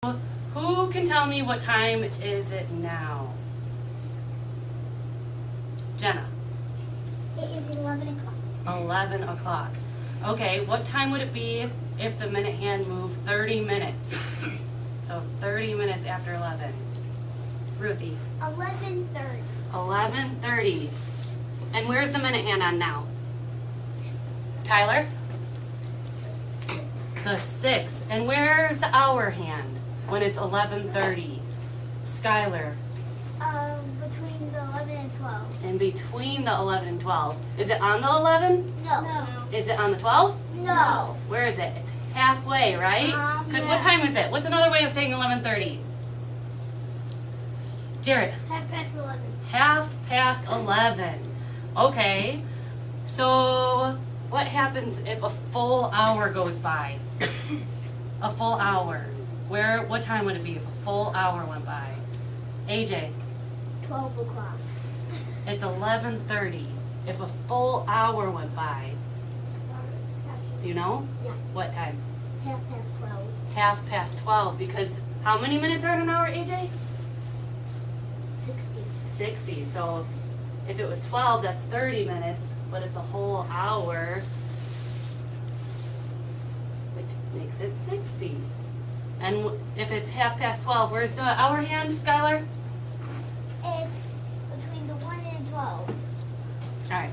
Who can tell me what time is it now? Jenna. It is 11 o'clock. 11 o'clock. Okay, what time would it be if the minute hand moved 30 minutes? So 30 minutes after 11. Ruthie. 11:30. 11:30. And where's the minute hand on now? Tyler? The 6. And where's the hour hand when it's 11:30? Skylar. Between the 11 and 12. In between the 11 and 12. Is it on the 11? No. Is it on the 12? No. Where is it? It's halfway, right? Because what Yeah. time is it? What's another way of saying 11:30? Jared. 11:30. 11:30. Okay. So what happens if a full hour goes by? A full hour. What time would it be if a full hour went by? AJ. 12 o'clock. It's 11:30. If a full hour went by, do you know? Yeah. What time? 12:30. 12:30. Because how many minutes are in an hour, AJ? 60. 60. So if it was 12, that's 30 minutes, but it's a whole hour, which makes it 60. And if it's 12:30, where's the hour hand, Skylar? It's between the 1 and 12. All right.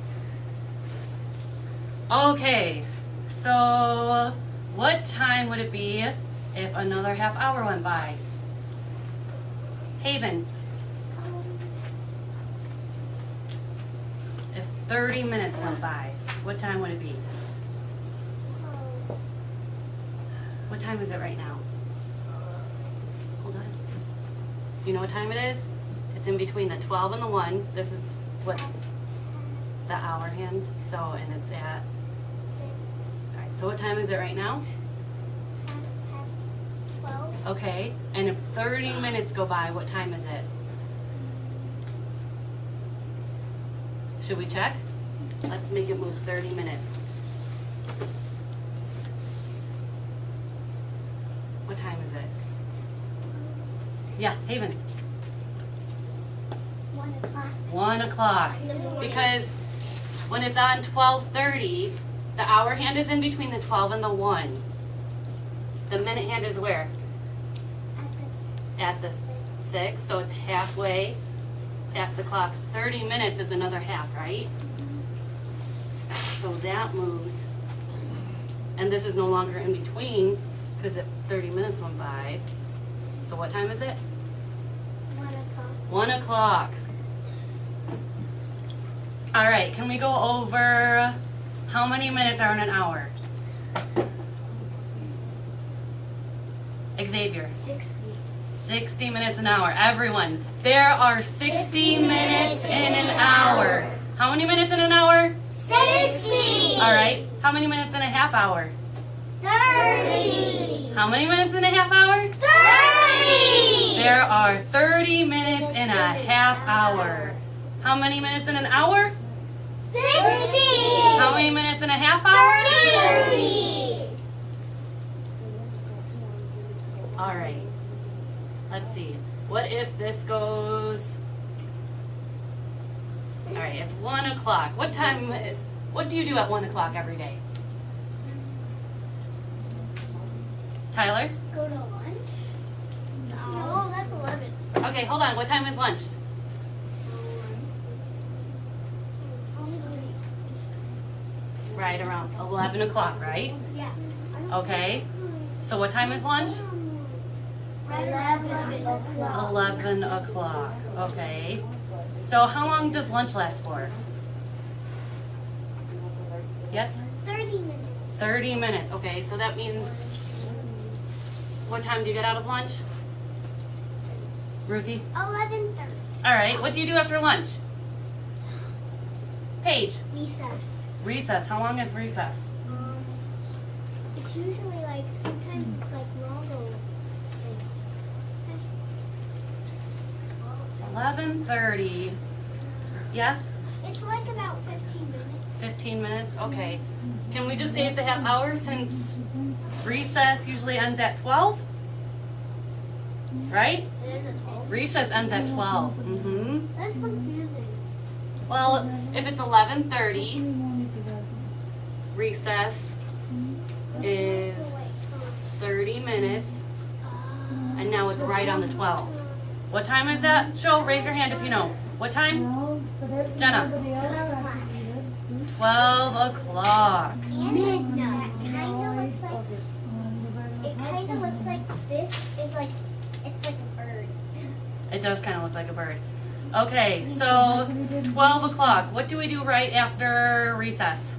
Okay, so what time would it be if another half hour went by? Haven, if 30 minutes went by, what time would it be? What time is it right now? Hold on. You know what time it is? It's in between the 12 and the 1. This is what the hour hand. So, and it's at, all right, so what time is it right now? 12. Okay, and if 30 minutes go by, what time is it? Should we check? Let's make it move 30 minutes. What time is it? Yeah, Haven. 1 o'clock. 1 o'clock. In the morning. Because when it's on 12:30, the hour hand is in between the 12 and the 1. The minute hand is where? At the 6, so it's halfway past the clock. 30 minutes is another half, right? So that moves. And this is no longer in between because 30 minutes went by. So what time is it? 1 o'clock. 1 o'clock. All right, can we go over how many minutes are in an hour? Xavier. 60. 60 minutes an hour. Everyone, there are 60 minutes in an hour. How many minutes in an hour? 60. All right. How many minutes in a half hour? 30. How many minutes in a half hour? 30. There are 30 minutes in a half hour. How many minutes in an hour? 60. How many minutes in a half hour? 30. All right. Let's see. What if this goes? All right, it's 1 o'clock. What time? What do you do at 1 o'clock every day? Tyler? Go to lunch? No, that's 11. Okay, hold on. What time is lunch? Right around 11 o'clock, right? Yeah. Okay. So what time is lunch? 11 o'clock. 11 o'clock. Okay. So how long does lunch last for? Yes? 30 minutes. 30 minutes. Okay, so that means what time do you get out of lunch? Ruthie? 11:30. All right. What do you do after lunch? Paige? Recess. Recess. How long is recess? It's usually like, sometimes it's like longer. Like 11:30. Yeah? it's like about 15 minutes. 15 minutes? Okay. Can we just say it's a half hour since recess usually ends at 12? right? It is at 12. Recess ends at 12. Mm-hmm. That's confusing. Well, if it's 11:30, recess is 30 minutes, and now it's right on the 12. What time is that? Show, raise your hand if you know. What time? Jenna. 12 o'clock. Midnight. It kind of looks like this. It's like a bird. It does kind of look like a bird. Okay, so 12 o'clock. What do we do right after recess?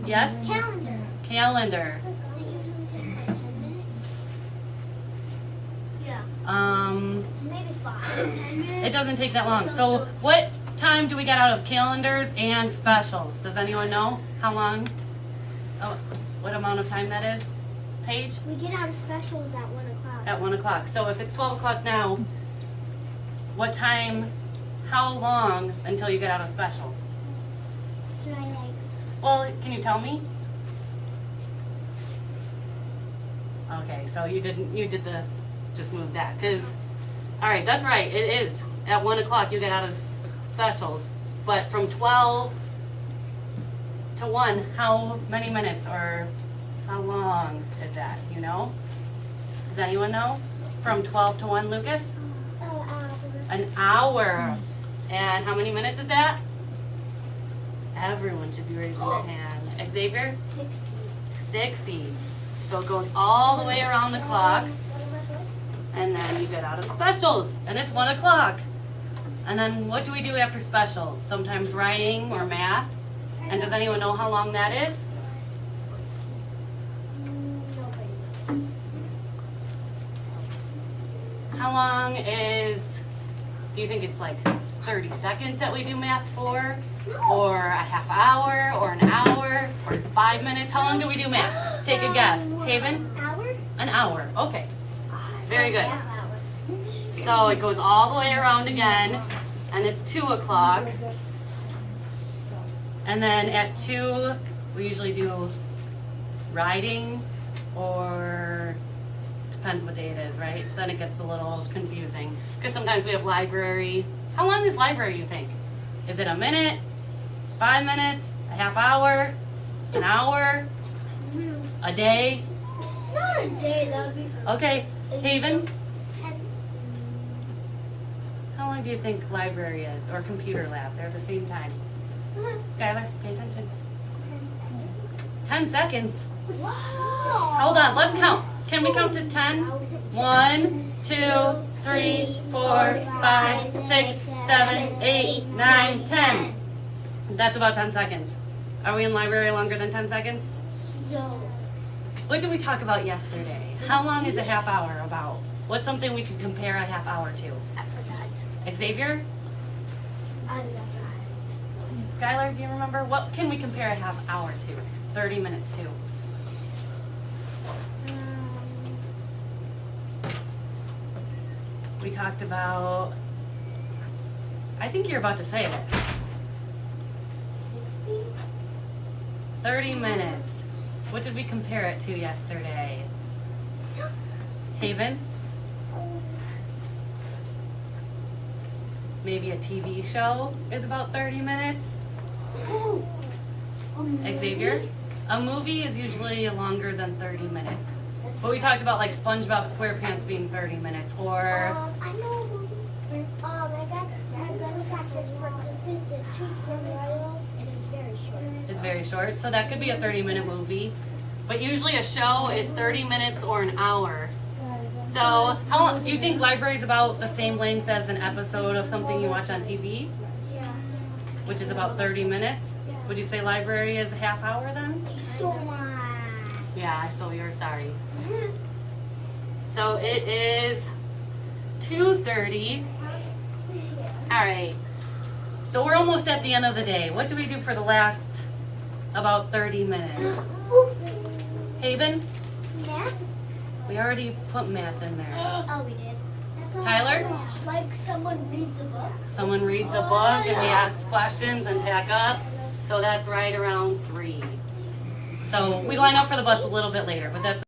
Yes? Calendar. Calendar. It usually takes like 10 minutes. Yeah. Maybe 5. 10 minutes. It doesn't take that long. So what time do we get out of calendars and specials? Does anyone know how long? Oh, what amount of time that is? Paige? We get out of specials at 1 o'clock. At 1 o'clock. So if it's 12 o'clock now, what time, how long until you get out of specials? Should I Well, can you tell me? Okay, so you did the, just move that, because, all right, that's right, it is. At 1 o'clock you get out of specials, but from 12 to 1, how many minutes or how long is that, you know? Does anyone know? From 12 to 1, Lucas? An hour. And how many minutes is that? Everyone should be raising their hand. Xavier? 60. 60. So it goes all the way around the clock, and then you get out of specials, and it's 1 o'clock. And then what do we do after specials? Sometimes writing or math. And does anyone know how long that is? Nobody. How long is, do you think it's like 30 seconds that we do math for? Or a half hour, or an hour, or 5 minutes? How long do we do math? Take a guess. Haven? Hour? An hour. Okay. Very good. Half hour. So it goes all the way around again, and it's 2 o'clock. And then at 2, we usually do writing, or depends what day it is, right? Then it gets a little confusing. Because sometimes we have library. How long is library, you think? Is it a minute? 5 minutes? A half hour? An hour? A day? Not a day, that would be. Okay, Haven, 10. how long do you think library is, or computer lab? They're at the same time. Skylar, pay attention. 10 seconds. Wow. Hold on, let's count. Can we count to 10? 1, 2, 3, 4, 5, 6, 7, 8, 9, 10. That's about 10 seconds. Are we in library longer than 10 seconds? No. What did we talk about yesterday? How long is a half hour about? What's something we could compare a half hour to? I forgot. Xavier? I don't know. Skylar, do you remember? What can we compare a half hour to? 30 minutes to? We talked about, I think you're about to say it. 60? 30 minutes. What did we compare it to yesterday? Haven? Maybe a TV show is about 30 minutes. Xavier? A movie is usually longer than 30 minutes. But we talked about like SpongeBob SquarePants being 30 minutes, or I know a movie. My brother got this for Christmas. It's Sweet Royals, and it's very short. it's very short. So that could be a 30-minute movie. But usually a show is 30 minutes or an hour. So how long, do you think library is about the same length as an episode of something you watch on TV, Yeah. which is about 30 minutes? Would you say library is a half hour then? So much. Yeah, I stole yours, sorry. So it is 2:30. All right. So we're almost at the end of the day. What do we do for the last about 30 minutes? Haven, Math? we already put math in there. Oh, we did. Tyler? Like someone reads a book. Someone reads a book and we ask questions and pack up. So that's right around 3. So we line up for the bus a little bit later, but that's